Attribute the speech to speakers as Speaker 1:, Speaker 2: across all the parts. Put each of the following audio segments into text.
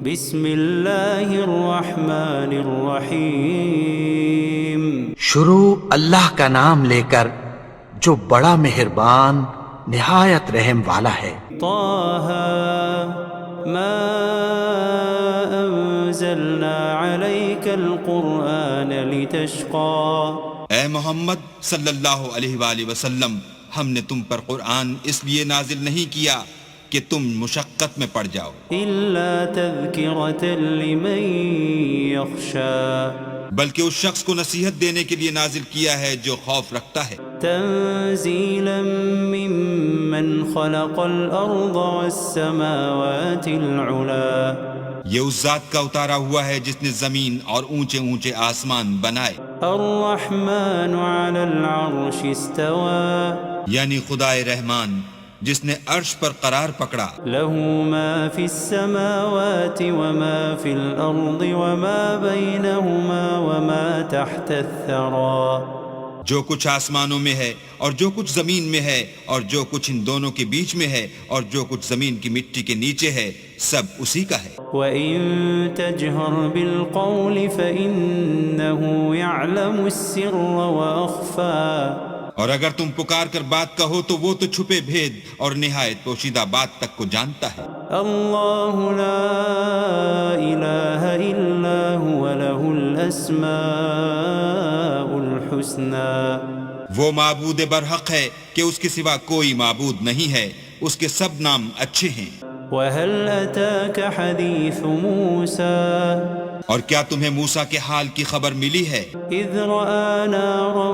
Speaker 1: بسم اللہ الرحمن الرحیم
Speaker 2: شروع اللہ کا نام لے کر جو بڑا مہربان نہایت رحم والا ہے۔
Speaker 1: طه ما انزلنا عليك القرآن لتشقى
Speaker 3: اے محمد صلی اللہ علیہ وآلہ وسلم، ہم نے تم پر قرآن اس لیے نازل نہیں کیا کہ تم مشقت میں پڑ جاؤ،
Speaker 1: إلا تذكرة لمن يخشى
Speaker 3: بلکہ اس شخص کو نصیحت دینے کے لیے نازل کیا ہے جو خوف رکھتا ہے،
Speaker 1: تنزيلا ممن خلق الأرض والسماوات العلا
Speaker 3: یہ اس ذات کا اتارا ہوا ہے جس نے زمین اور اونچے اونچے آسمان بنائے،
Speaker 1: الرحمن على العرش استوى
Speaker 3: یعنی خدائے رحمان جس نے عرش پر قرار پکڑا،
Speaker 1: له ما في السماوات وما في الأرض وما بينهما وما تحت الثرى
Speaker 3: جو کچھ آسمانوں میں ہے اور جو کچھ زمین میں ہے اور جو کچھ ان دونوں کے بیچ میں ہے اور جو کچھ زمین کی مٹی کے نیچے ہے، سب اسی کا ہے۔
Speaker 1: وَإِن تَجْهَرْ بِالْقَوْلِ فَإِنَّهُ يَعْلَمُ السِّرَّ وَأَخْفَى
Speaker 3: اور اگر تم پکار کر بات کہو تو وہ تو چھپے بھید اور نہایت پوشیدہ بات تک کو جانتا ہے۔
Speaker 1: اللہ لا الہ الا هو له الاسماء الحسنى
Speaker 3: وہ معبود برحق ہے کہ اس کے سوا کوئی معبود نہیں ہے، اس کے سب نام اچھے ہیں۔
Speaker 1: وهل اتاك حدیث موسیٰ
Speaker 3: اور کیا تمہیں موسیٰ کے حال کی خبر ملی ہے؟
Speaker 1: اذ رأى نارا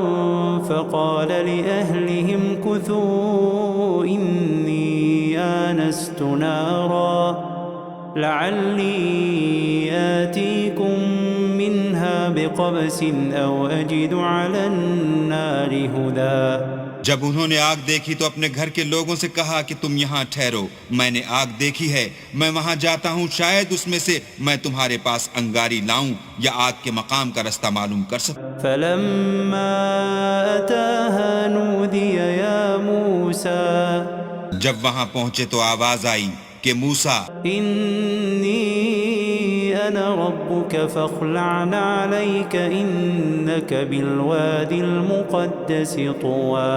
Speaker 1: فقال لأهلهم كثوا إني آنست نارا لعلي آتيكم منها بقبس أو أجد على النار هدى
Speaker 3: جب انہوں نے آگ دیکھی تو اپنے گھر کے لوگوں سے کہا کہ تم یہاں ٹھہرو، میں نے آگ دیکھی ہے، میں وہاں جاتا ہوں، شاید اس میں سے میں تمہارے پاس انگاری لاؤں یا آگ کے مقام کا رستہ معلوم کر سکوں۔
Speaker 1: فلما أتاها نودي يا موسى
Speaker 3: جب وہاں پہنچے تو آواز آئی کہ موسیٰ،
Speaker 1: إني أنا ربك فاخلع عليك إنك بالواد المقدس طوى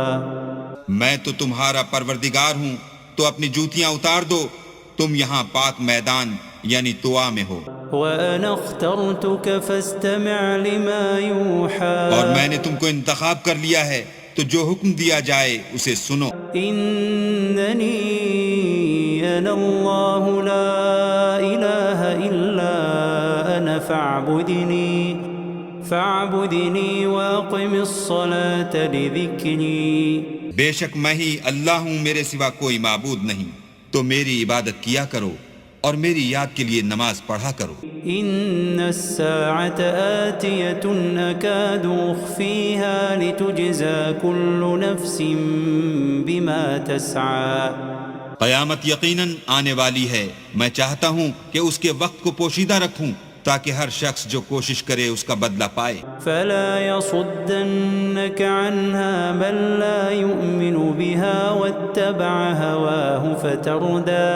Speaker 3: میں تو تمہارا پروردگار ہوں، تو اپنی جوتیاں اتار دو، تم یہاں پاک میدان یعنی طوا میں ہو،
Speaker 1: وأنا اخترتك فاستمع لما يوحى
Speaker 3: اور میں نے تم کو انتخاب کر لیا ہے، تو جو حکم دیا جائے اسے سنو۔
Speaker 1: إنني أنا الله لا إله إلا أنا فاعبدني وأقم الصلاة لذكري
Speaker 3: بے شک میں ہی اللہ ہوں، میرے سوا کوئی معبود نہیں، تو میری عبادت کیا کرو اور میری یاد کے لیے نماز پڑھا کرو۔
Speaker 1: إن الساعة آتية أكاد أخفيها لتجزى كل نفس بما تسعى
Speaker 3: قیامت یقیناً آنے والی ہے، میں چاہتا ہوں کہ اس کے وقت کو پوشیدہ رکھوں تاکہ ہر شخص جو کوشش کرے اس کا بدلہ پائے۔
Speaker 1: فلا يصدنك عنها من لا يؤمن بها واتبع هواه فتردى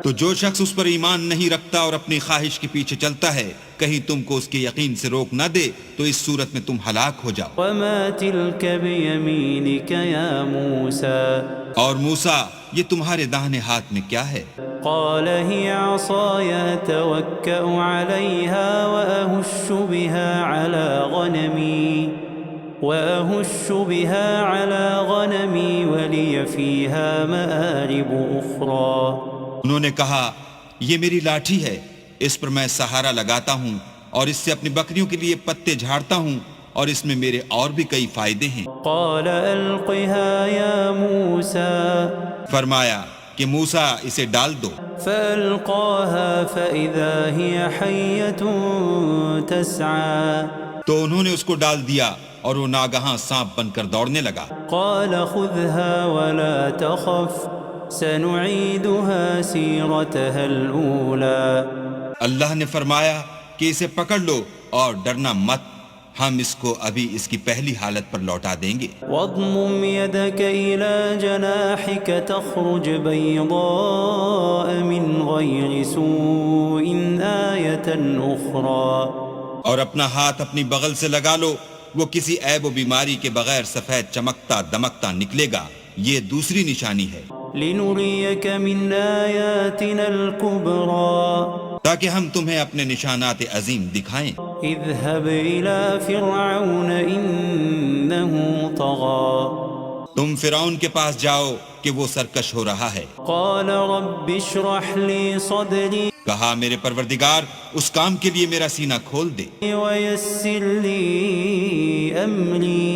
Speaker 3: تو جو شخص اس پر ایمان نہیں رکھتا اور اپنی خواہش کے پیچھے چلتا ہے، کہیں تم کو اس کے یقین سے روک نہ دے تو اس صورت میں تم ہلاک ہو جاؤ۔
Speaker 1: وما تلك بيمينك يا موسى
Speaker 3: اور موسیٰ، یہ تمہارے داہنے ہاتھ میں کیا ہے؟
Speaker 1: قال هي عصاي أتوكأ عليها وأهش بها على غنمي ولي فيها مآرب أخرى
Speaker 3: انہوں نے کہا، یہ میری لاٹھی ہے، اس پر میں سہارا لگاتا ہوں اور اس سے اپنی بکریوں کے لیے پتے جھاڑتا ہوں اور اس میں میرے اور بھی کئی فائدے ہیں۔
Speaker 1: قال ألقها يا موسى
Speaker 3: فرمایا کہ موسیٰ اسے ڈال دو،
Speaker 1: فألقاها فإذا هي حية تسعى
Speaker 3: تو انہوں نے اس کو ڈال دیا اور وہ ناگہاں سانپ بن کر دوڑنے لگا۔
Speaker 1: قال خذها ولا تخف سنعيدها سيرتها الأولى
Speaker 3: اللہ نے فرمایا کہ اسے پکڑ لو اور ڈرنا مت، ہم اس کو ابھی اس کی پہلی حالت پر لوٹا دیں گے۔
Speaker 1: واضمم يدك إلى جناحك تخرج بيضاء من غير سوء آية أخرى،
Speaker 3: اور اپنا ہاتھ اپنی بغل سے لگا لو، وہ کسی عیب و بیماری کے بغیر سفید چمکتا دمکتا نکلے گا، یہ دوسری نشانی ہے،
Speaker 1: لنريك من آياتنا الكبرى،
Speaker 3: تاکہ ہم تمہیں اپنے نشانات عظیم دکھائیں۔
Speaker 1: اذهب إلى فرعون إنه طغى،
Speaker 3: تم فرعون کے پاس جاؤ کہ وہ سرکش ہو رہا ہے۔
Speaker 1: قال رب اشرح لي صدري
Speaker 3: کہا میرے پروردگار اس کام کے لیے میرا سینہ کھول دے
Speaker 1: ويسر لي أمري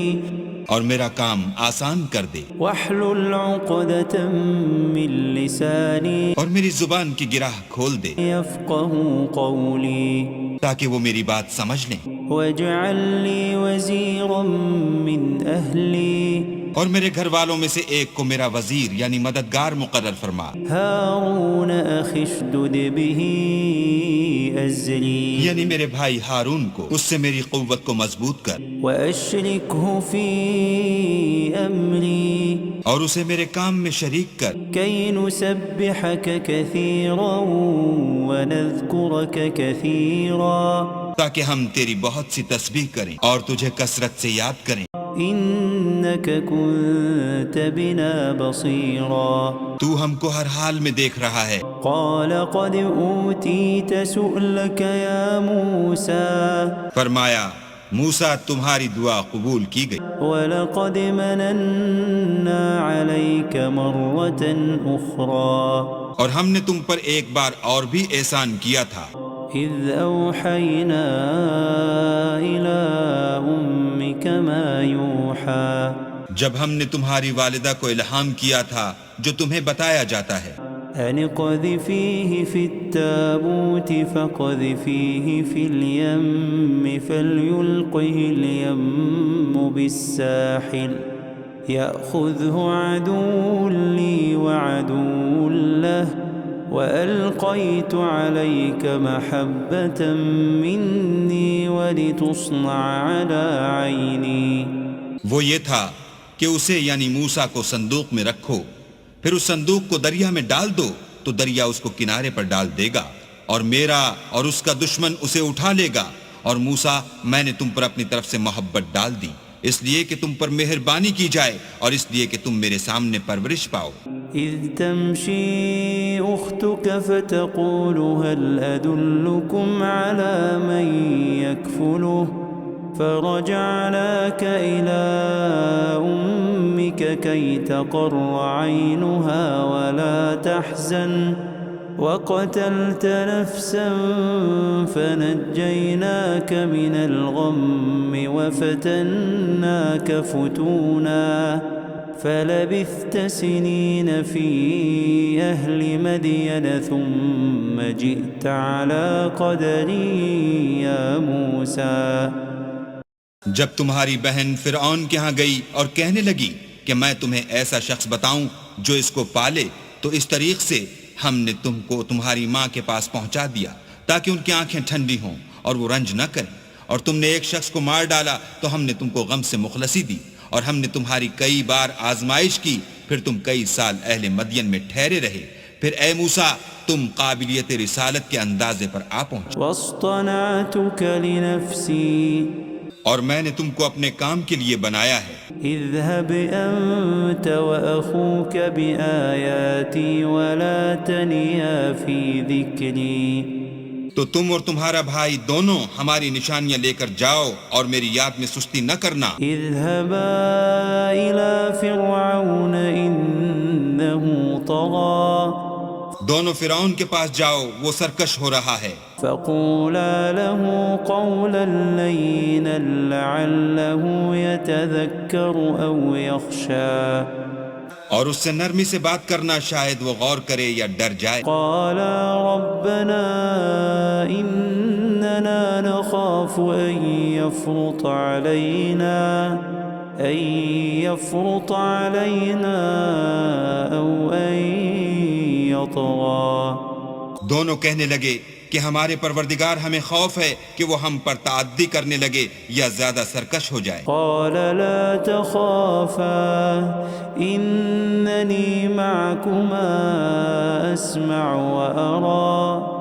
Speaker 3: اور میرا کام آسان کر دے،
Speaker 1: واحلل عقدة من لساني
Speaker 3: اور میری زبان کی گرہ کھول دے
Speaker 1: يفقهوا قولي
Speaker 3: تاکہ وہ میری بات سمجھ لیں،
Speaker 1: واجعل لي وزيرا من أهلي
Speaker 3: اور میرے گھر والوں میں سے ایک کو میرا وزیر یعنی مددگار مقرر فرما،
Speaker 1: هارون أخي اشدد به أزري
Speaker 3: یعنی میرے بھائی ہارون کو اس سے میری قوت کو مضبوط کر،
Speaker 1: وأشركه في أمري
Speaker 3: اور اسے میرے کام میں شریک کر،
Speaker 1: كي نسبحك كثيرا ونذكرك كثيرا
Speaker 3: تاکہ ہم تیری بہت سی تسبیح کریں اور تجھے کثرت سے یاد کریں،
Speaker 1: إنك كنت بنا بصيرا
Speaker 3: تو ہم کو ہر حال میں دیکھ رہا ہے۔
Speaker 1: قال قد أوتيت سؤلك يا موسى
Speaker 3: فرمایا موسیٰ تمہاری دعا قبول کی گئی،
Speaker 1: ولقد مننا عليك مرة أخرى
Speaker 3: اور ہم نے تم پر ایک بار اور بھی احسان کیا تھا،
Speaker 1: إذ أوحينا إلى أمك ما يوحى
Speaker 3: جب ہم نے تمہاری والدہ کو الہام کیا تھا جو تمہیں بتایا جاتا ہے،
Speaker 1: أن اقذفيه في التابوت فاقذفيه في اليم فليلقه اليم بالساحل يأخذه عدو لي وعدو له وألقيت عليك محبة مني ولتصنع على عيني۔
Speaker 3: وہ یہ تھا کہ اسے یعنی موسیٰ کو صندوق میں رکھو، پھر اس صندوق کو دریا میں ڈال دو تو دریا اس کو کنارے پر ڈال دے گا، اور میرا اور اس کا دشمن اسے اٹھا لے گا، اور موسیٰ میں نے تم پر اپنی طرف سے محبت ڈال دی، اس لیے کہ تم پر مہربانی کی جائے اور اس لیے کہ تم میرے سامنے پرورش پاؤ۔
Speaker 1: إذ تمشي أختك فتقول هل أدلكم على من يكفله فرجعناك إلى أمك كي تقر عينها ولا تحزن وقتلت نفسا فنجيناك من الغم وفتناك فتونا فلبثت سنين في أهل مدين ثم جئت على قدر يا موسى۔
Speaker 3: جب تمہاری بہن فرعون کے ہاں گئی اور کہنے لگی کہ میں تمہیں ایسا شخص بتاؤں جو اس کو پالے، تو اس طریق سے ہم نے تم کو تمہاری ماں کے پاس پہنچا دیا تاکہ ان کی آنکھیں ٹھنڈی ہوں اور وہ رنج نہ کریں، اور تم نے ایک شخص کو مار ڈالا تو ہم نے تم کو غم سے مخلصی دی، اور ہم نے تمہاری کئی بار آزمائش کی، پھر تم کئی سال اہل مدین میں ٹھہرے رہے، پھر اے موسیٰ تم قابلیت رسالت کے اندازے پر آ پہنچے،
Speaker 1: واصطنعتك لنفسي
Speaker 3: اور میں نے تم کو اپنے کام کے لیے بنایا ہے،
Speaker 1: اذهب أنت وأخوك بآياتي ولا تنيا في ذكري۔
Speaker 3: تو تم اور تمہارا بھائی دونوں ہماری نشانیاں لے کر جاؤ اور میری یاد میں سستی نہ کرنا۔
Speaker 1: اذهبا إلى فرعون إنه طغى
Speaker 3: دونوں فرعون کے پاس جاؤ، وہ سرکش ہو رہا ہے،
Speaker 1: فقولا له قولا لينا لعله يتذكر أو يخشى
Speaker 3: اور اس سے نرمی سے بات کرنا، شاید وہ غور کرے یا ڈر جائے۔
Speaker 1: قالا ربنا إننا نخاف أن يفرط علينا أو أن يطغى۔
Speaker 3: دونوں کہنے لگے کہ ہمارے پروردگار ہمیں خوف ہے کہ وہ ہم پر تعدی کرنے لگے یا زیادہ سرکش ہو جائے۔
Speaker 1: قال لا تخافا إنني معكما أسمع وأرى۔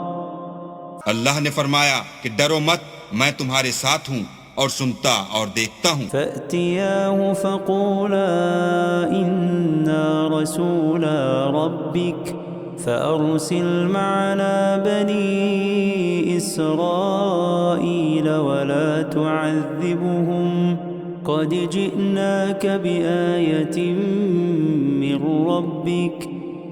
Speaker 3: اللہ نے فرمایا کہ ڈرو مت، میں تمہارے ساتھ ہوں اور سنتا اور دیکھتا ہوں۔
Speaker 1: فأتياه فقولا إنا رسولا ربك فأرسل معنا بني إسرائيل ولا تعذبهم قد جئناك بآية من ربك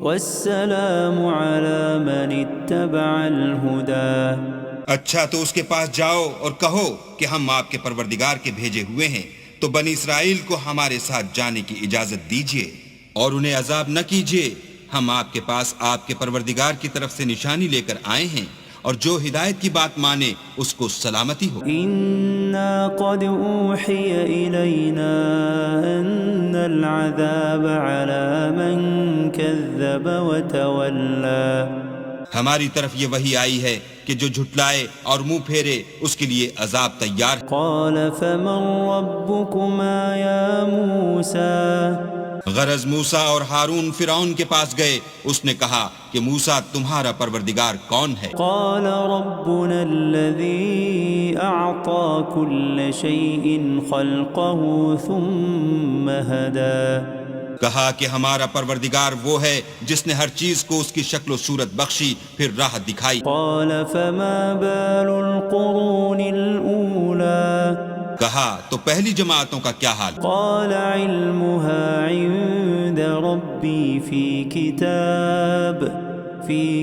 Speaker 1: والسلام على من اتبع الهدى۔
Speaker 3: اچھا تو اس کے پاس جاؤ اور کہو کہ ہم آپ کے پروردگار کے بھیجے ہوئے ہیں، تو بنی اسرائیل کو ہمارے ساتھ جانے کی اجازت دیجیے اور انہیں عذاب نہ کیجیے۔ ہم آپ کے پاس آپ کے پروردگار کی طرف سے نشانی لے کر آئے ہیں، اور جو ہدایت کی بات مانے اس کو سلامتی ہو۔
Speaker 1: إنا قد أوحي إلينا أن العذاب على من كذب وتولى۔
Speaker 3: ہماری طرف یہ وحی آئی ہے کہ جو جھٹلائے اور منہ پھیرے اس کے لیے عذاب تیار ہے۔
Speaker 1: قال فمن ربكما يا موسى؟
Speaker 3: غرض موسیٰ اور ہارون فرعون کے پاس گئے، اس نے کہا کہ موسیٰ تمہارا پروردگار کون ہے؟
Speaker 1: قال ربنا الذي أعطى كل شيء خلقه ثم هدى۔
Speaker 3: کہا کہ ہمارا پروردگار وہ ہے جس نے ہر چیز کو اس کی شکل و صورت بخشی پھر راہ دکھائی۔
Speaker 1: قال فما بال القرون الأولى؟
Speaker 3: کہا تو پہلی جماعتوں کا کیا حال؟
Speaker 1: قال علمها عند ربي في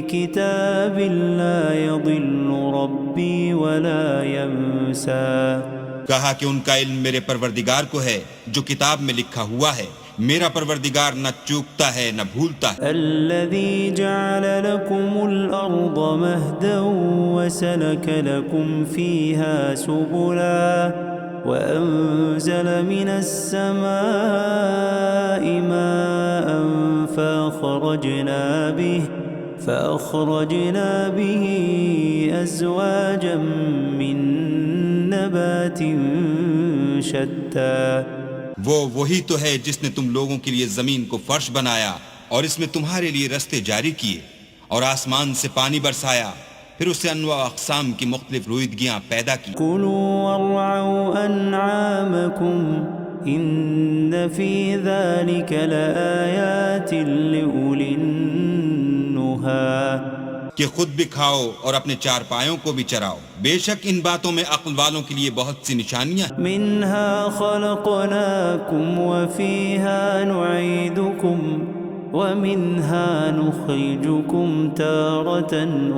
Speaker 1: كتاب لا يضل ربي ولا ينسى۔
Speaker 3: کہا کہ ان کا علم میرے پروردگار کو ہے جو کتاب میں لکھا ہوا ہے، میرا پروردگار نہ چوکتا ہے نہ بھولتا ہے۔
Speaker 1: الذي جعل لكم الأرض مهدا وسلك لكم فيها سبلا وأنزل من السماء ماء فأخرجنا به أزواجا من نبات شتى۔
Speaker 3: وہی تو ہے جس نے تم لوگوں کے لیے زمین کو فرش بنایا اور اس میں تمہارے لیے رستے جاری کیے، اور آسمان سے پانی برسایا، پھر اس سے انواع اقسام کی مختلف رویدگیاں پیدا کی۔
Speaker 1: كلوا وارعوا أنعامكم إن في ذلك لآيات لأولي النهى۔
Speaker 3: کہ خود بھی کھاؤ اور اپنے چار پایوں کو بھی چراؤ، بے شک ان باتوں میں عقل والوں کے لیے بہت سی نشانیاں ہیں۔
Speaker 1: منها خلقناكم وفيها نعيدكم ومنها نخرجكم تارة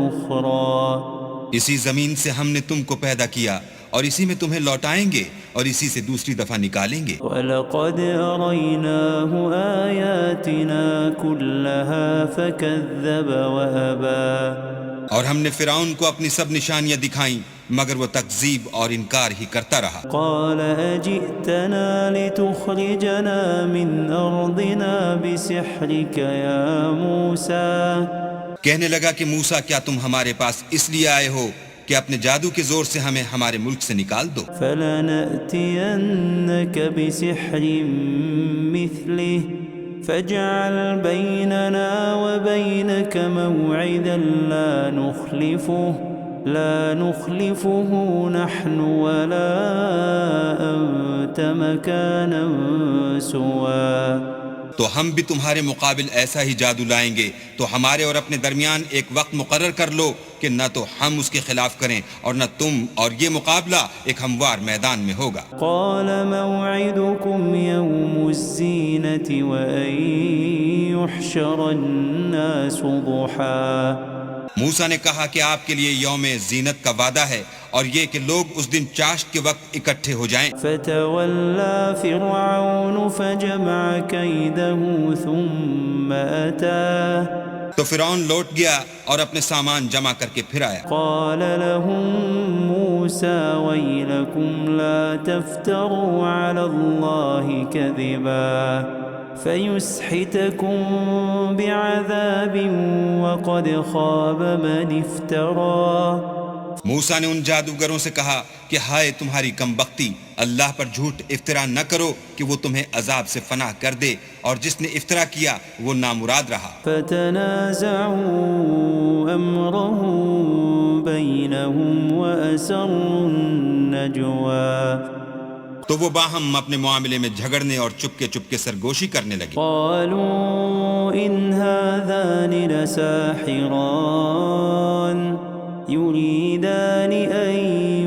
Speaker 1: أخرى۔
Speaker 3: اسی زمین سے ہم نے تم کو پیدا کیا اور اسی میں تمہیں لوٹائیں گے اور اسی سے دوسری دفعہ نکالیں گے۔
Speaker 1: وَلَقَدْ أَرَيْنَاهُ آيَاتِنَا كُلَّهَا فَكَذَّبَ وَأَبَى۔
Speaker 3: اور ہم نے فرعون کو اپنی سب نشانیاں دکھائیں مگر وہ تکذیب اور انکار ہی کرتا رہا۔
Speaker 1: قَالَ أَجِئْتَنَا لِتُخْرِجَنَا مِنْ أَرْضِنَا بِسِحْرِكَ يَا مُوسَى۔
Speaker 3: کہنے لگا کہ موسیٰ کیا تم ہمارے پاس اس لیے آئے ہو کہ اپنے جادو کے زور سے ہمیں ہمارے ملک سے نکال دو؟
Speaker 1: فَلَنَأْتِيَنَّكَ بِسِحْرٍ مِثْلِهِ فَاجْعَلْ بَيْنَنَا وَبَيْنَكَ مَوْعِدًا لا نخلفه نحن ولا أنت مكانا سوا۔
Speaker 3: تو ہم بھی تمہارے مقابل ایسا ہی جادو لائیں گے، تو ہمارے اور اپنے درمیان ایک وقت مقرر کر لو کہ نہ تو ہم اس کے خلاف کریں اور نہ تم، اور یہ مقابلہ ایک ہموار میدان میں ہوگا۔
Speaker 1: قال موعدكم يوم الزينة وأن يحشر الناس ضحى۔
Speaker 3: موسیٰ نے کہا کہ آپ کے لیے یوم زینت کا وعدہ ہے اور یہ کہ لوگ اس دن چاشت کے وقت اکٹھے ہو جائیں۔
Speaker 1: فتولى فرعون فجمع كيده ثم أتى۔
Speaker 3: تو فرعون لوٹ گیا اور اپنے سامان جمع کر کے پھر آیا۔
Speaker 1: قال لهم موسى ويلكم لا تفتروا على الله كذبا فيسحتكم بعذاب وقد خاب من افترى.
Speaker 3: موسیٰ نے ان جادوگروں سے کہا کہ ہائے تمہاری کم بختی، اللہ پر جھوٹ افطرا نہ کرو کہ وہ تمہیں عذاب سے فنا کر دے، اور جس نے افطرا کیا وہ نامراد رہا.
Speaker 1: فتنازعوا امرهم بينهم واسروا النجوى.
Speaker 3: تو وہ باہم اپنے معاملے میں جھگڑنے اور چپکے چپکے سرگوشی کرنے لگے.
Speaker 1: قالوا ان هذان لساحران يريدان ان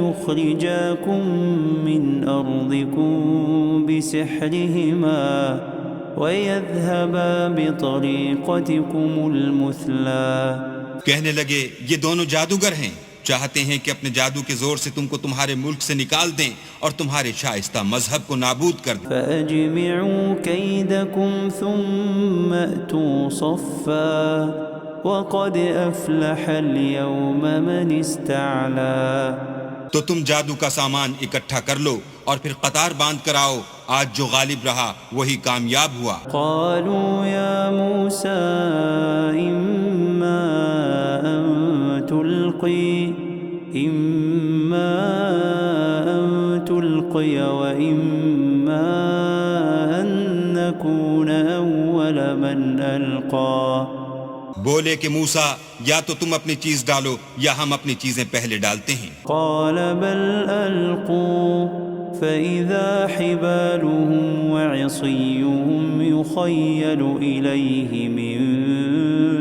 Speaker 1: يخرجاكم من ارضكم بسحرهما ويذهبا بطريقتكم المثلى.
Speaker 3: کہنے لگے یہ دونوں جادوگر ہیں، چاہتے ہیں کہ اپنے جادو کے زور سے تم کو تمہارے ملک سے نکال دیں اور تمہارے شائستہ مذہب کو نابود کر دیں.
Speaker 1: فأجمعوا كيدكم ثم ائتوا صفا وقد أفلح اليوم من استعلى.
Speaker 3: تو تم جادو کا سامان اکٹھا کر لو اور پھر قطار باندھ کر آؤ، آج جو غالب رہا وہی کامیاب ہوا.
Speaker 1: قالوا يا موسى إما أن تلقي وإما أن نكون أول من ألقى.
Speaker 3: بولے کہ موسیٰ یا تو تم اپنی چیز ڈالو یا ہم اپنی چیزیں پہلے ڈالتے ہیں.
Speaker 1: قال بل ألقوا فإذا حبالهم وعصيهم يخيل إليه من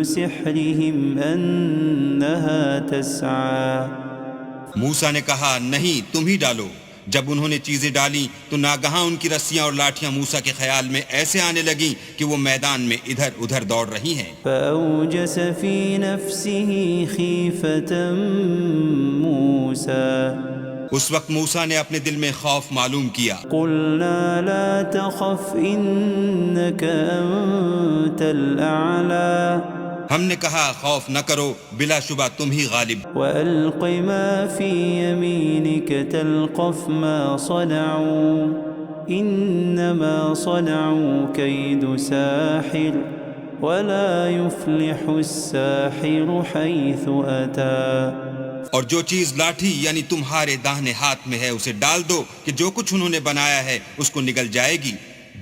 Speaker 1: سحرهم أنها تسعى.
Speaker 3: موسیٰ نے کہا نہیں تم ہی ڈالو. جب انہوں نے چیزیں ڈالی تو ناگہاں ان کی رسیاں اور لاٹھیاں موسیٰ کے خیال میں ایسے آنے لگیں کہ وہ میدان میں ادھر ادھر دوڑ رہی ہیں.
Speaker 1: فأوجس في نفسه خيفة موسى.
Speaker 3: اس وقت موسیٰ نے اپنے دل میں خوف معلوم کیا.
Speaker 1: قلنا لا تخف إنك أنت الأعلى.
Speaker 3: ہم نے کہا خوف نہ کرو، بلا شبہ تم ہی غالب.
Speaker 1: وألق ما في يمينك تلقف ما صنعوا إنما صنعوا كيد ساحر ولا يفلح الساحر حيث أتى.
Speaker 3: اور جو چیز لاٹھی یعنی تمہارے داہنے ہاتھ میں ہے اسے ڈال دو کہ جو کچھ انہوں نے بنایا ہے اس کو نگل جائے گی.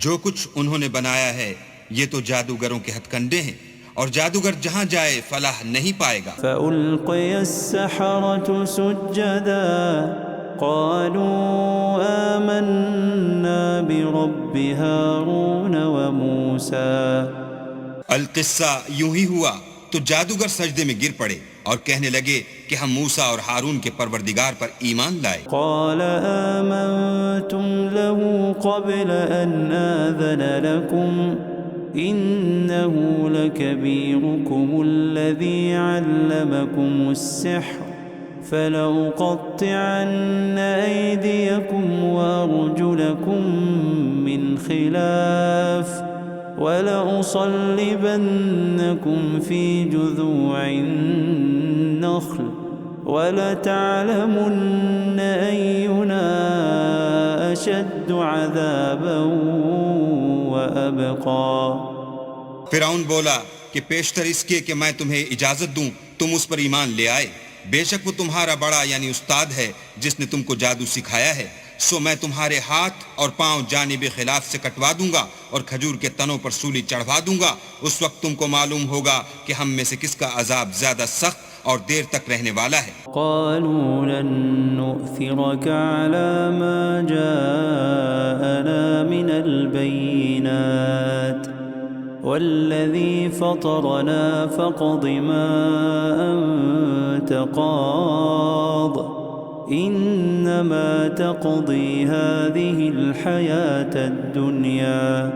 Speaker 3: جو کچھ انہوں نے بنایا ہے یہ تو جادوگروں کے ہتھ کنڈے ہیں، اور جادوگر جہاں جائے فلاح نہیں پائے گا.
Speaker 1: فألقي السحرة سجدا قالوا آمنا برب هارون وموسى.
Speaker 3: القصہ یوں ہی ہوا تو جادوگر سجدے میں گر پڑے اور کہنے لگے کہ ہم موسیٰ اور ہارون کے پروردگار پر ایمان لائے.
Speaker 1: قال آمنتم له قبل أن آذن لكم إنه لكبيركم الذي علمكم السحر فلأقطعن أيديكم وأرجلكم من خلاف وَلَأُصَلِّبَنَّكُمْ فِي جُذُوعِ النَّخْلِ وَلَتَعْلَمُنَّ أَيُّنَا أَشَدُّ عَذَابًا وَأَبْقَى.
Speaker 3: فرعون بولا کہ پیشتر اس کے کہ میں تمہیں اجازت دوں تم اس پر ایمان لے آئے، بے شک وہ تمہارا بڑا یعنی استاد ہے جس نے تم کو جادو سکھایا ہے. سو میں تمہارے ہاتھ اور پاؤں جانب خلاف سے کٹوا دوں گا اور کھجور کے تنوں پر سولی چڑھوا دوں گا. اس وقت تم کو معلوم ہوگا کہ ہم میں سے کس کا عذاب زیادہ سخت اور دیر تک رہنے والا ہے.
Speaker 1: قالوا لن نؤثرك على ما جاءنا من البينات والذي فطرنا فاقض ما أنت قاض إنما تقضي هذه الحياة الدنيا.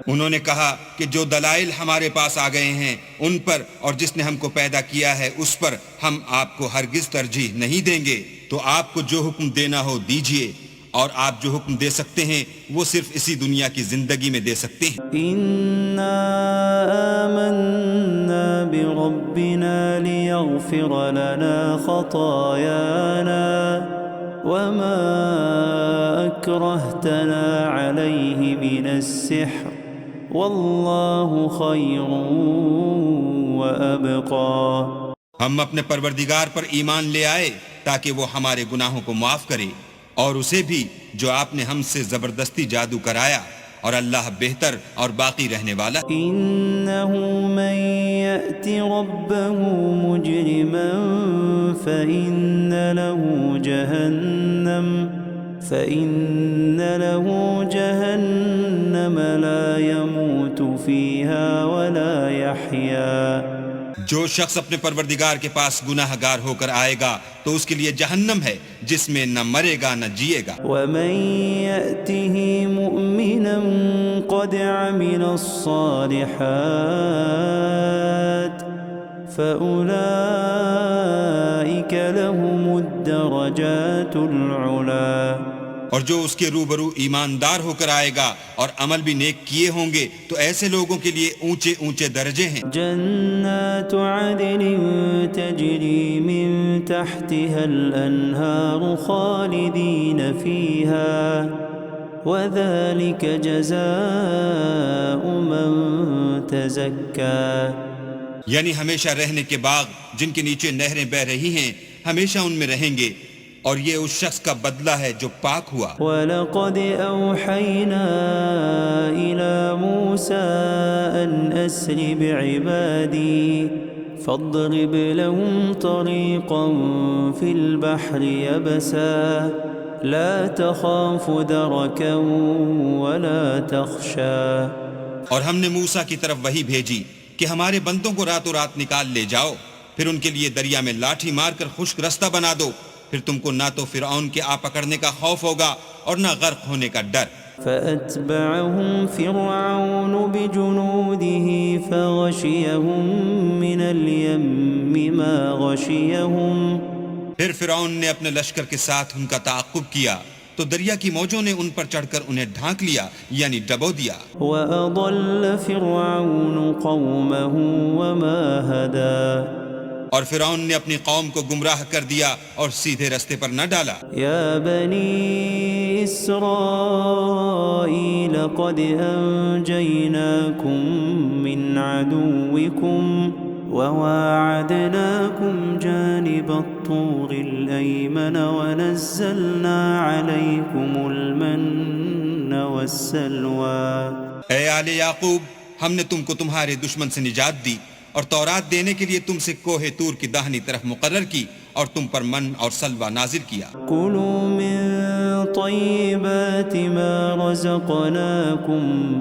Speaker 3: انہوں نے کہا کہ جو دلائل ہمارے پاس آ گئے ہیں ان پر اور جس نے ہم کو پیدا کیا ہے اس پر ہم آپ کو ہرگز ترجیح نہیں دیں گے. تو آپ کو جو حکم دینا ہو دیجئے، اور آپ جو حکم دے سکتے ہیں وہ صرف اسی دنیا کی زندگی میں دے سکتے ہیں.
Speaker 1: إنا آمنا بربنا ليغفر لنا خطايانا وما أكرهتنا عليه من السحر واللہ خیر وابقى۔
Speaker 3: ہم اپنے پروردگار پر ایمان لے آئے تاکہ وہ ہمارے گناہوں کو معاف کرے، اور اسے بھی جو آپ نے ہم سے زبردستی جادو کرایا، اور اللہ بہتر اور باقی رہنے والا۔
Speaker 1: إنه من يأت ربه مجرما فإن له جهنم لا يموت فيها ولا يحيا۔
Speaker 3: جو شخص اپنے پروردگار کے پاس گناہ گار ہو کر آئے گا تو اس کے لیے جہنم ہے جس میں نہ مرے گا نہ جیے گا۔
Speaker 1: ومن يأته مؤمنا قد عمل الصالحات فأولئك لهم الدرجات العلا۔
Speaker 3: اور جو اس کے روبرو ایماندار ہو کر آئے گا اور عمل بھی نیک کیے ہوں گے تو ایسے لوگوں کے لیے اونچے اونچے درجے ہیں۔
Speaker 1: جنات عدن تجری من تحتها الانہار خالدین فیہا وذلك جزاء من تزکا۔
Speaker 3: یعنی ہمیشہ رہنے کے باغ جن کے نیچے نہریں بہ رہی ہیں، ہمیشہ ان میں رہیں گے، اور یہ اس شخص کا بدلہ ہے جو پاک ہوا۔
Speaker 1: وَلَقَدْ أَوْحَيْنَا إِلَى مُوسَىٰ أَنْ أَسْرِ بِعِبَادِي فَاضْرِبْ لَهُمْ طَرِيقًا فِي الْبَحْرِ يَبَسًا لَا تَخَافُ دَرَكًا وَلَا تَخْشَىٰ۔
Speaker 3: اور ہم نے موسیٰ کی طرف وحی بھیجی کہ ہمارے بندوں کو راتوں رات نکال لے جاؤ، پھر ان کے لیے دریا میں لاٹھی مار کر خشک رستہ بنا دو، پھر تم کو نہ تو فرعون کے آ پکڑنے کا خوف ہوگا اور نہ غرق ہونے کا ڈر۔
Speaker 1: فَأَتْبَعَهُمْ فِرْعَوْنُ بِجُنُودِهِ فَغَشِيَهُمْ مِنَ الْيَمِّ مَا غَشِيَهُمْ۔
Speaker 3: پھر فرعون نے اپنے لشکر کے ساتھ ان کا تعاقب کیا تو دریا کی موجوں نے ان پر چڑھ کر انہیں ڈھانک لیا، یعنی ڈبو دیا۔
Speaker 1: وَأَضَلَّ فِرْعَوْنُ قَوْمَهُ وَمَا هَدَىٰ۔
Speaker 3: اور فرعون نے اپنی قوم کو گمراہ کر دیا اور سیدھے رستے پر نہ ڈالا۔
Speaker 1: یا بنی اسرائیل قد انجیناکم من عدوکم وواعدناکم جانب الطور الایمن ونزلنا علیکم المن والسلوى۔
Speaker 3: اے آل یعقوب، ہم نے تم کو تمہارے دشمن سے نجات دی اور تورات دینے کے لیے تم سے کوہ طور کی داہنی طرف مقرر کی اور تم پر من اور سلوہ نازل کیا۔
Speaker 1: کلوا من طیبات ما رزقناکم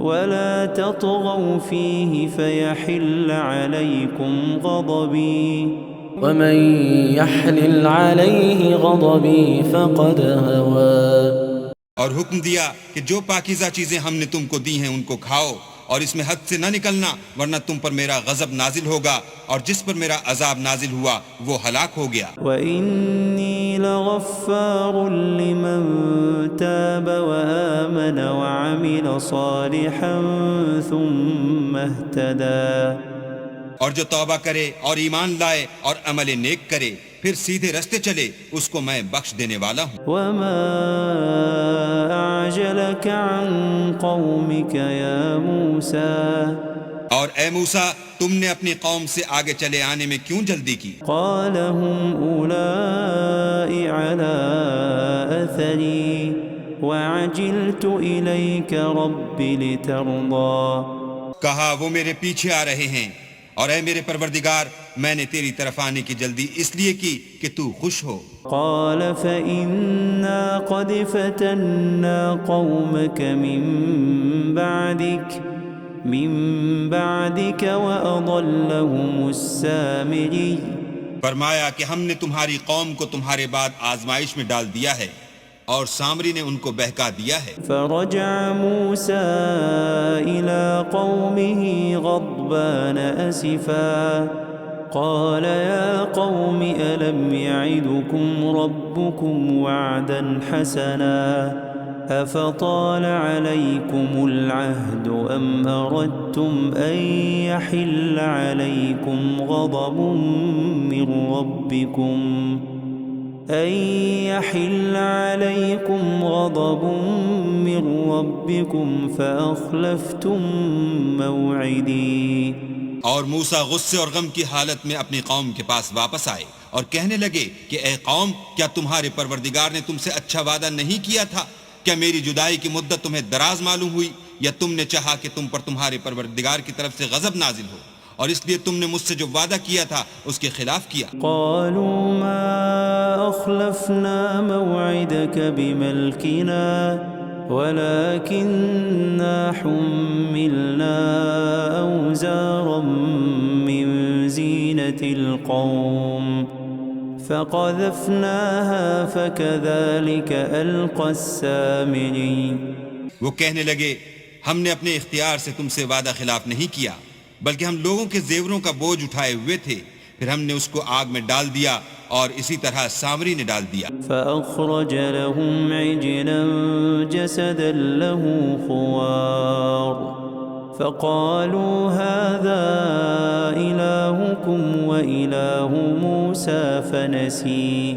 Speaker 1: ولا تطغوا فیہ فیحل علیکم غضبی
Speaker 4: ومن يحلل عليه غضبي فقد هوى۔
Speaker 3: اور حکم دیا کہ جو پاکیزہ چیزیں ہم نے تم کو دی ہیں ان کو کھاؤ، اور اس میں حد سے نہ نکلنا ورنہ تم پر میرا غضب نازل ہوگا، اور جس پر میرا عذاب نازل ہوا وہ ہلاک ہو گیا۔
Speaker 1: وَإِنِّي لَغَفَّارٌ لِّمَن تَابَ وَآمَنَ وَعَمِلَ صَالِحًا ثُمَّ اهْتَدَىٰ۔
Speaker 3: اور جو توبہ کرے اور ایمان لائے اور عمل نیک کرے پھر سیدھے رستے چلے، اس کو میں بخش دینے والا ہوں۔
Speaker 1: وَمَا أَعْجَلَكَ عَن قَوْمِكَ يَا مُوسَىٰ۔
Speaker 3: اور اے موسیٰ، تم نے اپنی قوم سے آگے چلے آنے میں کیوں جلدی کی؟
Speaker 1: قَالَ هُمْ أُولَاءِ عَلَىٰ أَثَرِي وَعَجِلْتُ إِلَيْكَ رَبِّ لِتَرْضَىٰ۔
Speaker 3: کہا وہ میرے پیچھے آ رہے ہیں، اور اے میرے پروردگار، میں نے تیری طرف آنے کی جلدی اس لیے کی کہ تو خوش ہو۔
Speaker 1: قال فإنا قد فتنا قومك من بعدك وأضلهم السامري۔
Speaker 3: فرمایا کہ ہم نے تمہاری قوم کو تمہارے بعد آزمائش میں ڈال دیا ہے اور سامری نے ان کو بہکا دیا ہے۔
Speaker 1: فرجع موسى إلى قومه غضبان أسفا قال يا قوم ألم يعدكم ربكم وعدا حسنا أفطال عليكم العهد أم أردتم أن يحل عليكم غضب من ربكم أن يحل عليكم غضب من ربكم فأخلفتم موعدي.
Speaker 3: اور موسیٰ غصے اور غم کی حالت میں اپنی قوم کے پاس واپس آئے اور کہنے لگے کہ اے قوم، کیا تمہارے پروردگار نے تم سے اچھا وعدہ نہیں کیا تھا؟ کیا میری جدائی کی مدت تمہیں دراز معلوم ہوئی، یا تم نے چاہا کہ تم پر تمہارے پروردگار کی طرف سے غضب نازل ہو، اور اس لیے تم نے مجھ سے جو وعدہ کیا تھا اس کے خلاف کیا؟
Speaker 1: قالوا ما أخلفنا موعدك بملكنا ولكننا حملنا أوزارا من زينة القوم فقذفناها فكذلك ألقى السامري.
Speaker 3: وہ کہنے لگے ہم نے اپنے اختیار سے تم سے وعدہ خلاف نہیں کیا، بلکہ ہم لوگوں کے زیوروں کا بوجھ اٹھائے ہوئے تھے، پھر ہم نے اس کو آگ میں ڈال دیا اور اسی طرح سامری نے ڈال دیا.
Speaker 1: فأخرج لهم عجلا جسدا له خوار فقالوا هذا إلهكم وإله موسى فنسي.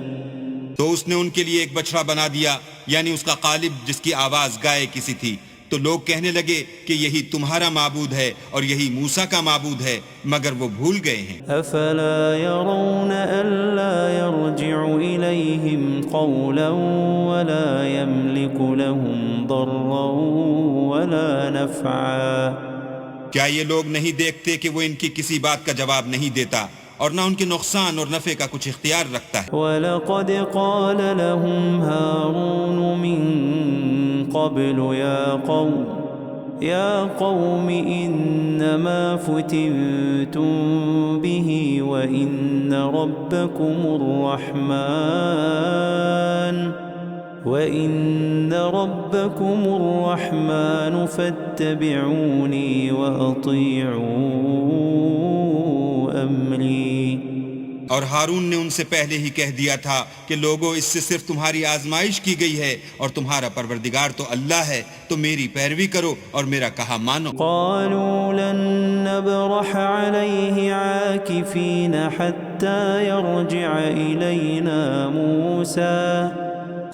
Speaker 3: تو اس نے ان کے لیے ایک بچڑا بنا دیا، یعنی اس کا قالب جس کی آواز گائے کسی تھی. تو لوگ کہنے لگے کہ یہی تمہارا معبود ہے اور یہی موسیٰ کا معبود ہے، مگر وہ بھول گئے ہیں.
Speaker 1: افلا يرون الا يرجع اليهم قولا ولا يملك لهم ضرا ولا نفعا.
Speaker 3: کیا یہ لوگ نہیں دیکھتے کہ وہ ان کی کسی بات کا جواب نہیں دیتا اور نہ ان کے نقصان اور نفع کا کچھ اختیار رکھتا ہے؟
Speaker 1: وَلَقَدْ قَالَ لَهُمْ هَارُونُ مِن قَبْلُ يَا قَوْمِ إِنَّمَا فُتِنْتُمْ بِهِ وَإِنَّ رَبَّكُمُ الرَّحْمَنُ فَاتَّبِعُونِي وَأَطِيعُوا أَمْرِي.
Speaker 3: اور ہارون نے ان سے پہلے ہی کہہ دیا تھا کہ لوگوں، اس سے صرف تمہاری آزمائش کی گئی ہے اور تمہارا پروردگار تو اللہ ہے، تو میری پیروی کرو اور میرا کہا مانو.
Speaker 1: قالوا لن نبرح عليه عاكفين حتى يرجع إلينا موسى.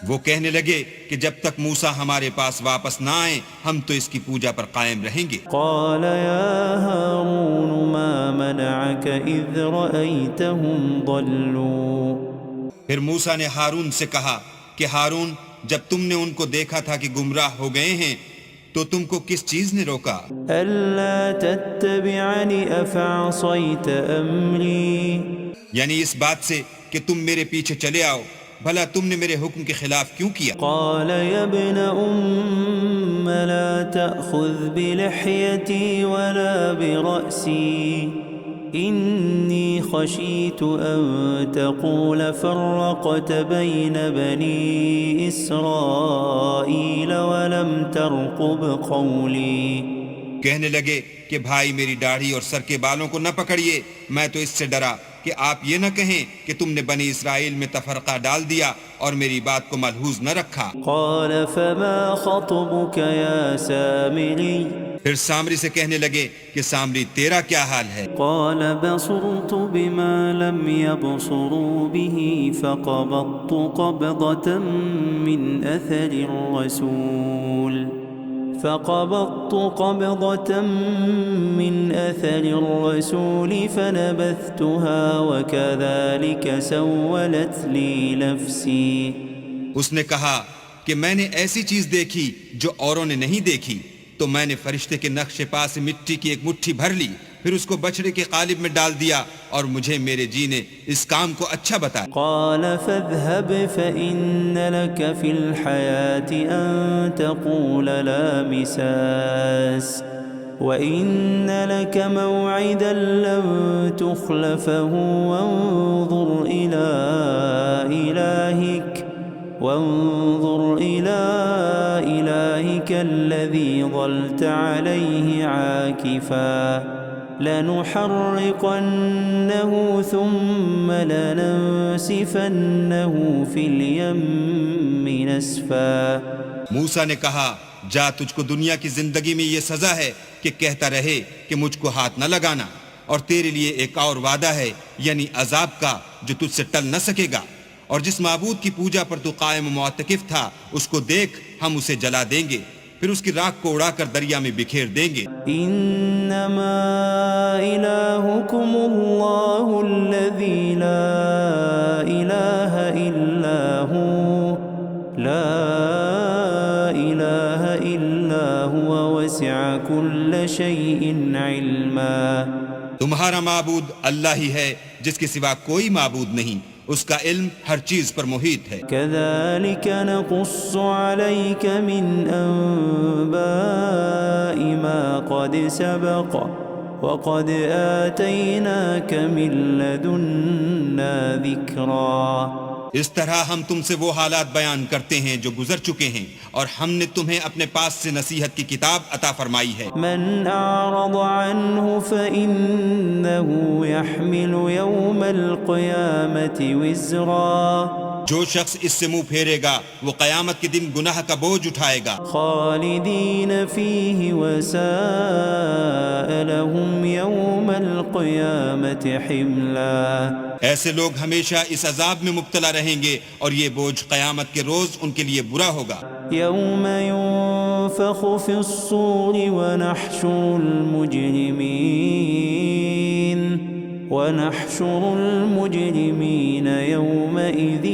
Speaker 3: وہ کہنے لگے کہ جب تک موسیٰ ہمارے پاس واپس نہ آئیں ہم تو اس کی پوجا پر قائم رہیں گے.
Speaker 1: قال يا هارون ما منعك إذ رأيتهم ضلوا.
Speaker 3: پھر موسیٰ نے ہارون سے کہا کہ ہارون، جب تم نے ان کو دیکھا تھا کہ گمراہ ہو گئے ہیں تو تم کو کس چیز نے روکا؟
Speaker 1: ألا تتبعني أفعصيت أمري.
Speaker 3: یعنی اس بات سے کہ تم میرے پیچھے چلے آؤ، بھلا تم نے میرے حکم کے خلاف کیوں کیا؟
Speaker 1: قال يا ابن أم لا تأخذ بلحيتي ولا برأسي إني خشيت أن تقول فرقت بين بني إسرائيل ولم ترقب قولي.
Speaker 3: کہنے لگے کہ بھائی میری داڑھی اور سر کے بالوں کو نہ پکڑیے، میں تو اس سے ڈرا کہ آپ یہ نہ کہیں کہ تم نے بنی اسرائیل میں تفرقہ ڈال دیا اور میری بات کو ملحوظ نہ رکھا.
Speaker 1: قال فما خطبك يا سامري.
Speaker 3: پھر سامری سے کہنے لگے کہ سامری تیرا کیا حال ہے؟
Speaker 1: قال بصرت بما لم يبصروا به فقبضت قبضة من أثر الرسول فنبذتها وكذلك سولت لي نفسي.
Speaker 3: اس نے کہا کہ میں نے ایسی چیز دیکھی جو اوروں نے نہیں دیکھی، تو میں نے فرشتے کے نقش پا سے مٹی کی ایک مٹھی بھر لی، پھر اس کو بچڑے کے قالب میں ڈال دیا، اور مجھے میرے جی نے اس کام کو اچھا بتایا.
Speaker 1: قال فاذهب فإن لك في الحياة أن تقول لا مساس وإن لك موعدا لن تخلفه وانظر إلى إلهك الذي ظلت عليه عاكفا لنحرقنه ثم لننسفنه في اليم نسفا.
Speaker 3: موسیٰ نے کہا جا، تجھ کو دنیا کی زندگی میں یہ سزا ہے کہ کہتا رہے کہ مجھ کو ہاتھ نہ لگانا، اور تیرے لیے ایک اور وعدہ ہے، یعنی عذاب کا جو تجھ سے ٹل نہ سکے گا. اور جس معبود کی پوجا پر تو قائم و معتکف تھا اس کو دیکھ، ہم اسے جلا دیں گے، پھر اس کی راکھ کو اڑا کر دریا میں بکھیر دیں گے۔
Speaker 1: انما الہکم اللہ الذی لا الہ الا ہو لا الہ الا هو وسع كل شیء علما۔
Speaker 3: تمہارا معبود اللہ ہی ہے جس کے سوا کوئی معبود نہیں، اس کا علم ہر چیز پر محیط ہے۔
Speaker 1: كذلك نقص عليك من أنباء ما قد سبق وقد آتيناك من لدنا ذكرا۔
Speaker 3: اس طرح ہم تم سے وہ حالات بیان کرتے ہیں جو گزر چکے ہیں، اور ہم نے تمہیں اپنے پاس سے نصیحت کی کتاب عطا فرمائی ہے۔
Speaker 1: من أعرض عنه فإنه يحمل يوم القيامة وزرا۔
Speaker 3: جو شخص اس سے منہ پھیرے گا وہ قیامت کے دن گناہ کا بوجھ اٹھائے گا۔
Speaker 1: خالدین فیہ وساء لهم یوم القیامت حملا۔
Speaker 3: ایسے لوگ ہمیشہ اس عذاب میں مبتلا رہیں گے اور یہ بوجھ قیامت کے روز ان کے لیے برا ہوگا۔
Speaker 1: یوم ينفخ فی الصور ونحشر المجرمین یومئذ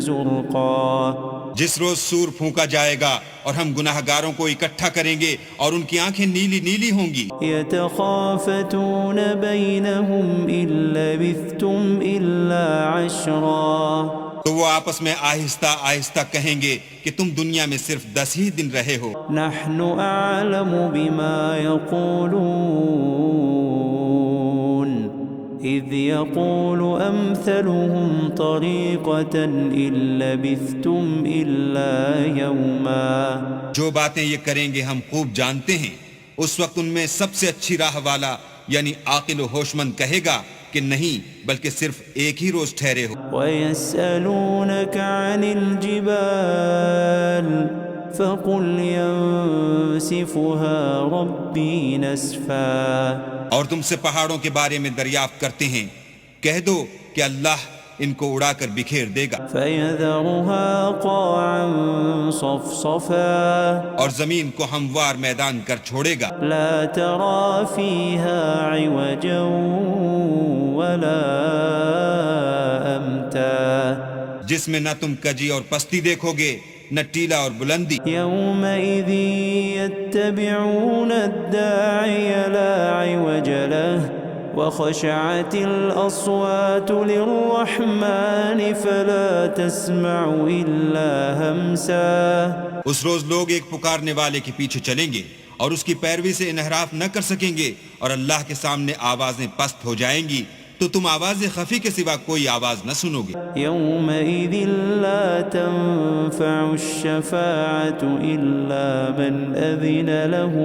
Speaker 1: زرقا۔
Speaker 3: جس روز سور پھونکا جائے گا اور ہم گناہ گاروں کو اکٹھا کریں گے اور ان کی آنکھیں نیلی نیلی ہوں گی۔
Speaker 1: یتخافتون بینہم ان لبثتم الا عشرا۔
Speaker 3: تو وہ آپس میں آہستہ آہستہ کہیں گے کہ تم دنیا میں صرف 10 ہی دن رہے ہو۔
Speaker 1: نحن اعلم بما یقولون اذ يقول امثلهم طریقة ان لبثتم الا یوما۔
Speaker 3: جو باتیں یہ کریں گے ہم خوب جانتے ہیں۔ اس وقت ان میں سب سے اچھی راہ والا یعنی عاقل و ہوش مند کہے گا کہ نہیں بلکہ صرف ایک ہی روز ٹھہرے ہو۔
Speaker 1: وَيَسْأَلُونَكَ عَنِ الْجِبَالِ فَقُلْ يَنسِفُهَا رَبِّي نَسْفًا۔
Speaker 3: اور تم سے پہاڑوں کے بارے میں دریافت کرتے ہیں، کہہ دو کہ اللہ ان کو اڑا کر بکھیر دے گا۔
Speaker 1: فَيَذَرُهَا قَاعًا صَفْصَفًا۔
Speaker 3: اور زمین کو ہموار میدان کر چھوڑے گا۔
Speaker 1: لَا تَرَى فِيهَا عِوَجًا وَلَا أَمْتًا۔
Speaker 3: جس میں نہ تم کجی اور پستی دیکھو گے نہ ٹیلا اور بلندی۔
Speaker 1: يومئذ يتبعون الداعي لا عوج له وخشعت الأصوات للرحمن فلا تسمع إلا همسا۔
Speaker 3: اس روز لوگ ایک پکارنے والے کے پیچھے چلیں گے اور اس کی پیروی سے انحراف نہ کر سکیں گے، اور اللہ کے سامنے آوازیں پست ہو جائیں گی تو تم آواز خفی کے سوا کوئی آواز نہ سنو گے۔
Speaker 1: يومئذ لا تنفع الشفاعة إلا من أذن له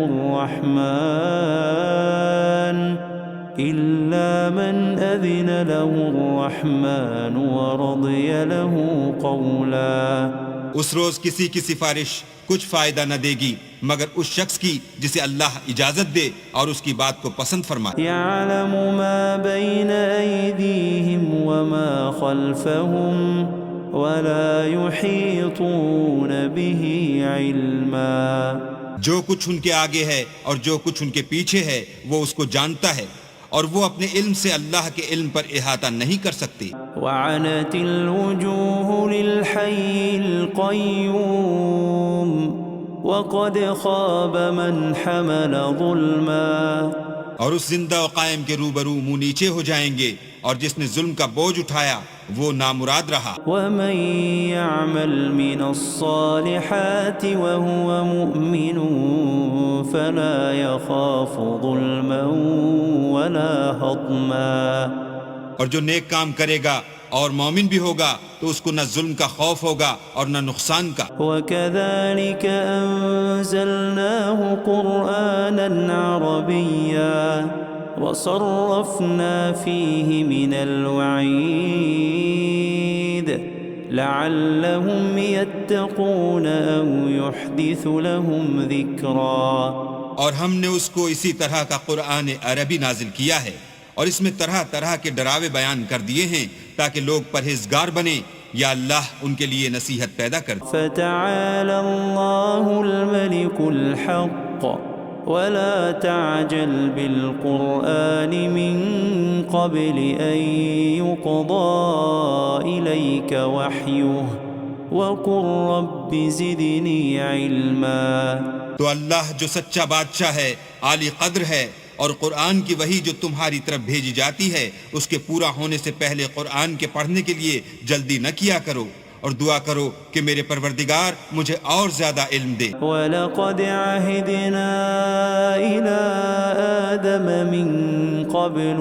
Speaker 1: الرحمن ورضي له قولا۔
Speaker 3: اس روز کسی کی سفارش کچھ فائدہ نہ دے گی مگر اس شخص کی جسے اللہ اجازت دے اور اس کی بات کو پسند فرمائے۔
Speaker 1: يعلم ما بين أيديهم وما خلفهم ولا يحيطون به علما۔
Speaker 3: جو کچھ ان کے آگے ہے اور جو کچھ ان کے پیچھے ہے وہ اس کو جانتا ہے، اور وہ اپنے علم سے اللہ کے علم پر احاطہ نہیں کر سکتی۔
Speaker 1: وعنت الوجوه للحي القيوم وقد خاب من حمل ظلما۔
Speaker 3: اور اس زندہ و قائم کے روبرو منہ نیچے ہو جائیں گے، اور جس نے ظلم کا بوجھ اٹھایا وہ نامراد رہا۔
Speaker 1: ومن يعمل من الصالحات وهو مؤمن فلا يخاف ظلما ولا هضما۔
Speaker 3: اور جو نیک کام کرے گا اور مومن بھی ہوگا تو اس کو نہ ظلم کا خوف ہوگا اور نہ نقصان کا۔
Speaker 1: وَكَذَلِكَ أَنزَلْنَاهُ قُرْآنًا عَرَبِيًّا وَصَرَّفْنَا فِيهِ مِنَ الْوَعِيدِ لَعَلَّهُمْ يَتَّقُونَ أَوْ يُحْدِثُ لَهُمْ ذِكْرًا۔
Speaker 3: اور ہم نے اس کو اسی طرح کا قرآن عربی نازل کیا ہے، اور اس میں طرح طرح کے ڈراوے بیان کر دیے ہیں تاکہ لوگ پرہیزگار بنیں، یا اللہ ان کے لیے نصیحت پیدا کر دے۔
Speaker 1: فتعالى الله الملك الحق ولا تعجل بالقرآن من قبل أن يقضى إليك وحيه وقل رب زدني علما۔
Speaker 3: تو اللہ جو سچا بادشاہ ہے، عالی قدر ہے، اور قرآن کی وحی جو تمہاری طرف بھیجی جاتی ہے اس کے پورا ہونے سے پہلے قرآن کے پڑھنے کے لیے جلدی نہ کیا کرو، اور دعا کرو کہ میرے پروردگار مجھے اور زیادہ علم دے۔
Speaker 1: وَلَقَدْ عَهِدْنَا إِلَىٰ آدَمَ مِن قَبْلُ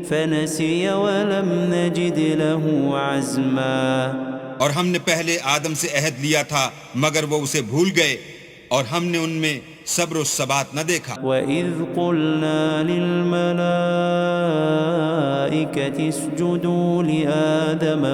Speaker 1: فَنَسِيَ وَلَمْ نَجِدْ لَهُ عَزْمًا۔
Speaker 3: اور ہم نے پہلے آدم سے عہد لیا تھا مگر وہ اسے بھول گئے، اور ہم نے ان میں صبر و ثبات نہ دیکھا۔
Speaker 1: وَإِذْ قُلْنَا لِلْمَلَائِكَةِ اسْجُدُوا لِآدَمَ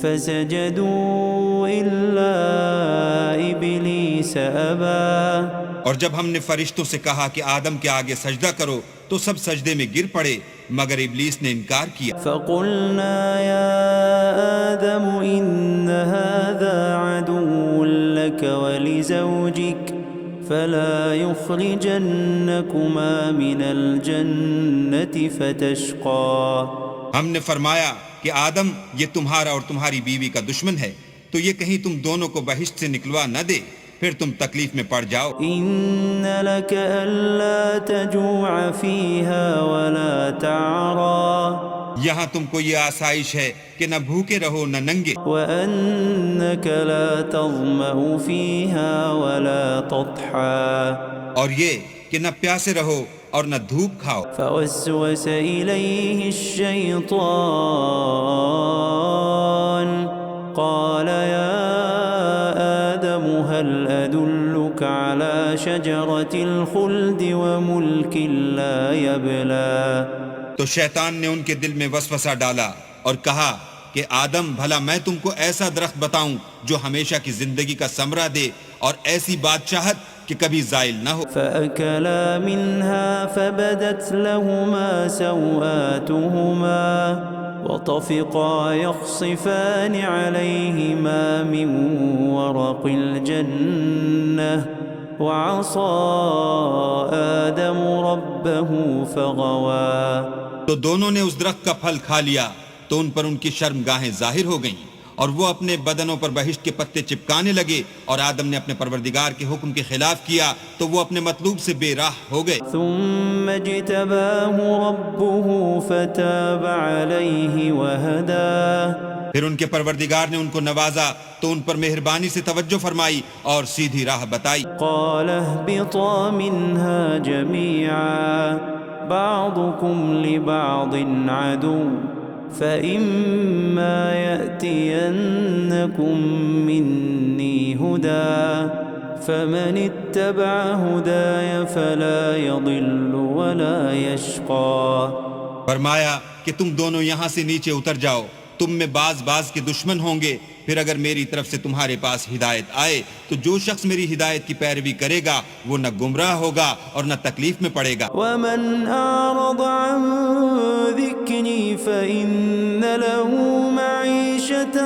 Speaker 1: فَسَجَدُوا إِلَّا إِبْلِيسَ أَبَى۔
Speaker 3: اور جب ہم نے فرشتوں سے کہا کہ آدم کے آگے سجدہ کرو تو سب سجدے میں گر پڑے مگر ابلیس نے انکار کیا۔
Speaker 1: فَقُلْنَا يَا آدَمُ إِنَّ هَذَا عَدُوٌّ لَكَ وَلِزَوْجِكَ فَلَا يُخْرِجَنَّكُمَا مِنَ الْجَنَّةِ فَتَشْقَى۔
Speaker 3: ہم نے فرمایا کہ آدم یہ تمہارا اور تمہاری بیوی کا دشمن ہے، تو یہ کہیں تم دونوں کو بہشت سے نکلوا نہ دے، پھر تم تکلیف میں پڑ جاؤ۔
Speaker 1: إِنَّ لَكَ أَلَّا تَجُوعَ فِيهَا وَلَا تَعْرَى۔
Speaker 3: یہاں تم کو یہ آسائش ہے کہ نہ بھوکے رہو نہ ننگے،
Speaker 1: وَأَنَّكَ لَا تَظْمَأُ فِيهَا وَلَا تَضْحَى۔
Speaker 3: اور یہ کہ نہ پیاسے رہو اور نہ دھوپ کھاؤ۔
Speaker 1: فوسوس إليه الشيطان قال يا آدم هل أدلك على شجرة الخلد وملك لا يبلى۔
Speaker 3: تو شیطان نے ان کے دل میں وسوسہ ڈالا اور کہا کہ آدم بھلا میں تم کو ایسا درخت بتاؤں جو ہمیشہ کی زندگی کا ثمرہ دے اور ایسی بادشاہت کہ کبھی زائل نہ ہو۔
Speaker 1: فأكلا منها فبدت لهما سوآتهما وطفقا يخصفان عليهما من ورق الجنة وعصى آدم ربه فغوى۔
Speaker 3: تو دونوں نے اس درخت کا پھل کھا لیا تو ان پر ان کی شرمگاہیں ظاہر ہو گئیں اور وہ اپنے بدنوں پر بہشت کے پتے چپکانے لگے، اور آدم نے اپنے پروردگار کے حکم کے خلاف کیا تو وہ اپنے مطلوب سے بے راہ ہو گئے۔
Speaker 1: ثم اجتباه ربه فتاب عليه وهدى۔
Speaker 3: پھر ان کے پروردگار نے ان کو نوازا تو ان پر مہربانی سے توجہ فرمائی اور سیدھی راہ بتائی۔
Speaker 1: قال اهبطا منها جميعا بعضكم لبعض عدو فإما يأتينكم مني هدى فمن اتبع هداي فلا يضل ولا يشقى۔
Speaker 3: فرمایا کہ تم دونوں یہاں سے نیچے اتر جاؤ، تم میں بعض کے دشمن ہوں گے، پھر اگر میری طرف سے تمہارے پاس ہدایت آئے تو جو شخص میری ہدایت کی پیروی کرے گا وہ نہ گمراہ ہوگا اور نہ تکلیف میں پڑے گا۔
Speaker 1: ومن أعرض عن ذكري فإن له معيشة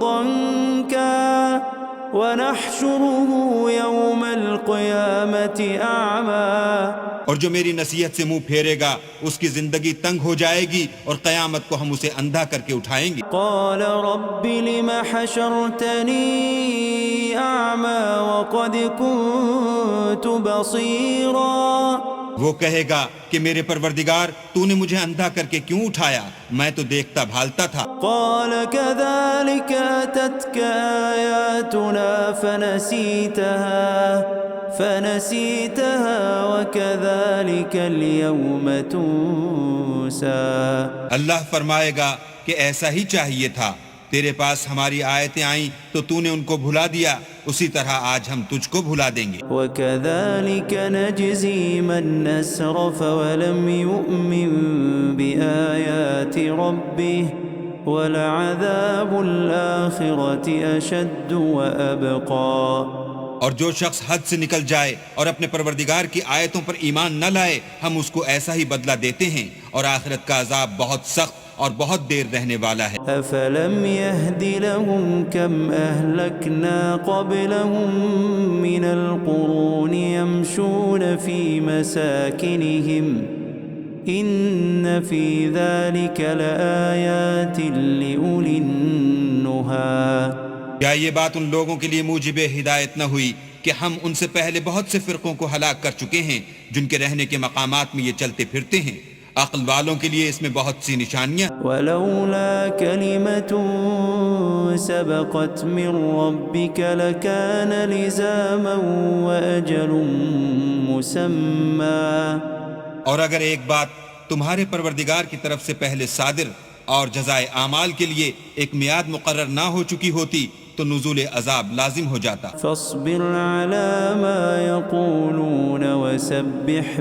Speaker 1: ضنكا ونحشره يوم القيامة أعمى۔
Speaker 3: اور جو میری نصیحت سے منہ پھیرے گا اس کی زندگی تنگ ہو جائے گی اور قیامت کو ہم اسے اندھا کر کے اٹھائیں گے۔
Speaker 1: قال رب لم حشرتني أعمى وقد كنت بصيرا۔
Speaker 3: وہ کہے گا کہ میرے پروردگار تو نے مجھے اندھا کر کے کیوں اٹھایا، میں تو دیکھتا بھالتا تھا۔
Speaker 1: قال كذلك أتتك آياتنا فنسيتها وكذلك اليوم تنسى۔
Speaker 3: اللہ فرمائے گا کہ ایسا ہی چاہیے تھا، تیرے پاس ہماری آیتیں آئیں تو تو نے ان کو بھلا دیا، اسی طرح آج ہم تجھ کو بھلا دیں گے۔
Speaker 1: وكذلك نجزي من أسرف ولم يؤمن بآيات ربه ولعذاب الآخرة أشد وأبقى۔
Speaker 3: اور جو شخص حد سے نکل جائے اور اپنے پروردگار کی آیتوں پر ایمان نہ لائے ہم اس کو ایسا ہی بدلہ دیتے ہیں اور آخرت کا عذاب بہت سخت اور بہت دیر رہنے والا ہے۔
Speaker 1: أفلم يهد لهم كم أهلكنا قبلهم من القرون يمشون في مساكنهم إن في ذلك لآيات لأولي النهى۔
Speaker 3: کیا یہ بات ان لوگوں کے لیے موجب ہدایت نہ ہوئی کہ ہم ان سے پہلے بہت سے فرقوں کو ہلاک کر چکے ہیں جن کے رہنے کے مقامات میں یہ چلتے پھرتے ہیں؟ عقل والوں کے لیے اس میں بہت سی نشانیاں۔
Speaker 1: ولولا كلمة سبقت من ربك لكان لزاما وأجل مسمى۔
Speaker 3: اور اگر ایک بات تمہارے پروردگار کی طرف سے پہلے صادر اور جزائے اعمال کے لیے ایک میعاد مقرر نہ ہو چکی ہوتی تو نزول عذاب لازم ہو جاتا۔
Speaker 1: فاصبر على ما يقولون وسبح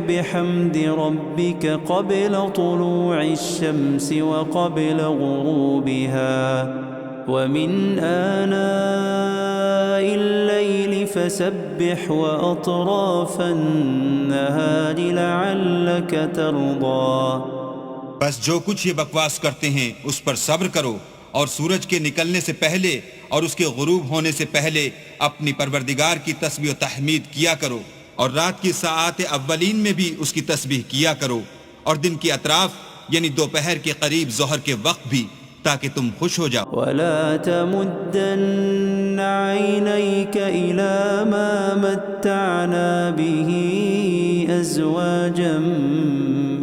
Speaker 1: بحمد ربك قبل طلوع الشمس وقبل غروبها ومن آناء الليل فسبح وأطراف النهار لعلك ترضى۔
Speaker 3: بس جو کچھ یہ بکواس کرتے ہیں اس پر صبر کرو اور سورج کے نکلنے سے پہلے اور اس کے غروب ہونے سے پہلے اپنی پروردگار کی تسبیح و تحمید کیا کرو اور رات کی ساعات اولین میں بھی اس کی تسبیح کیا کرو اور دن کی اطراف یعنی دوپہر کے قریب ظہر کے وقت بھی تاکہ تم خوش ہو جاؤ۔
Speaker 1: ولا تمدن عينيك إلى ما متعنا به أزواجا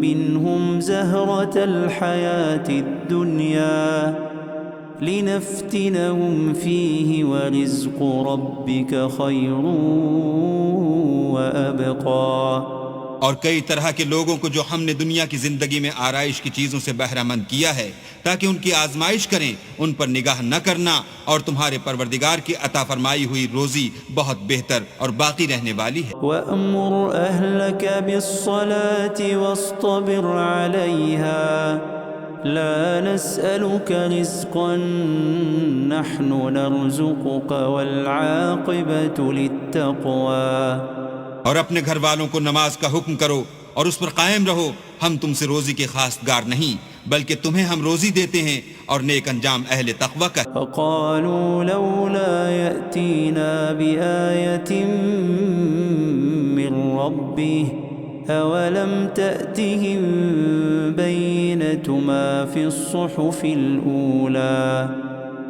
Speaker 1: منهم زهرة الحياة الدنيا لنفتنهم فيه ورزق ربك خير وأبقى۔
Speaker 3: اور کئی طرح کے لوگوں کو جو ہم نے دنیا کی زندگی میں آرائش کی چیزوں سے بہرہ مند کیا ہے تاکہ ان کی آزمائش کریں، ان پر نگاہ نہ کرنا، اور تمہارے پروردگار کی عطا فرمائی ہوئی روزی بہت بہتر اور باقی رہنے والی ہے۔
Speaker 1: وَأْمُرْ أَهْلَكَ بِالصَّلَاةِ وَاصْطَبِرْ عَلَيْهَا لَا نَسْأَلُكَ رِزْقًا نَحْنُ نَرْزُقُكَ وَالْعَاقِبَةُ لِلتَّقْوَى۔
Speaker 3: اور اپنے گھر والوں کو نماز کا حکم کرو اور اس پر قائم رہو، ہم تم سے روزی کے خواستگار نہیں بلکہ تمہیں ہم روزی دیتے ہیں اور نیک انجام اہل تقوی کا۔
Speaker 1: فقالوا لولا يأتينا بآية من ربه أولم تأتهم بينة ما في الصحف الأولى۔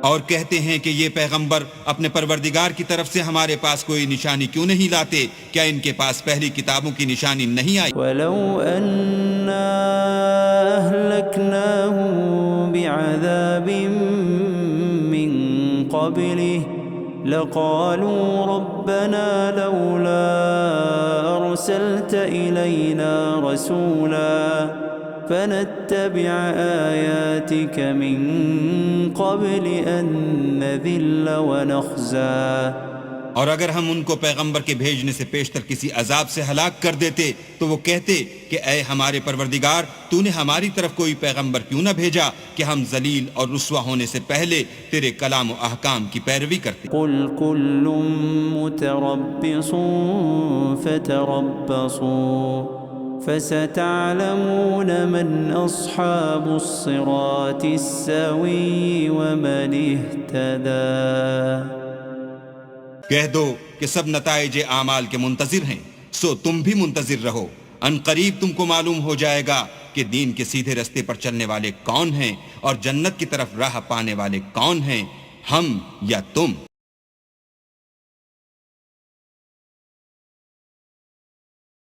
Speaker 3: اور کہتے ہیں کہ یہ پیغمبر اپنے پروردگار کی طرف سے ہمارے پاس کوئی نشانی کیوں نہیں لاتے؟ کیا ان کے پاس پہلی کتابوں کی نشانی نہیں آئی؟
Speaker 1: وَلَوْ أَنَّا أَهْلَكْنَاهُمْ بِعَذَابٍ مِّن قَبْلِهِ لَقَالُوا رَبَّنَا لَوْلَا أَرْسَلْتَ إِلَيْنَا رَسُولًا فنتبع آياتك من قبل أن نذل ونخزى۔
Speaker 3: اور اگر ہم ان کو پیغمبر کے بھیجنے سے پیشتر کسی عذاب سے ہلاک کر دیتے تو وہ کہتے کہ اے ہمارے پروردگار تو نے ہماری طرف کوئی پیغمبر کیوں نہ بھیجا کہ ہم ذلیل اور رسوا ہونے سے پہلے تیرے کلام و احکام کی پیروی کرتے۔
Speaker 1: قل كل متربص فتربصوا فستعلمون من أصحاب الصراط السوي ومن اهتدى۔
Speaker 3: کہہ دو کہ سب نتائج اعمال کے منتظر ہیں، سو تم بھی منتظر رہو، ان قریب تم کو معلوم ہو جائے گا کہ دین کے سیدھے رستے پر چلنے والے کون ہیں اور جنت کی طرف راہ پانے والے کون ہیں، ہم یا تم۔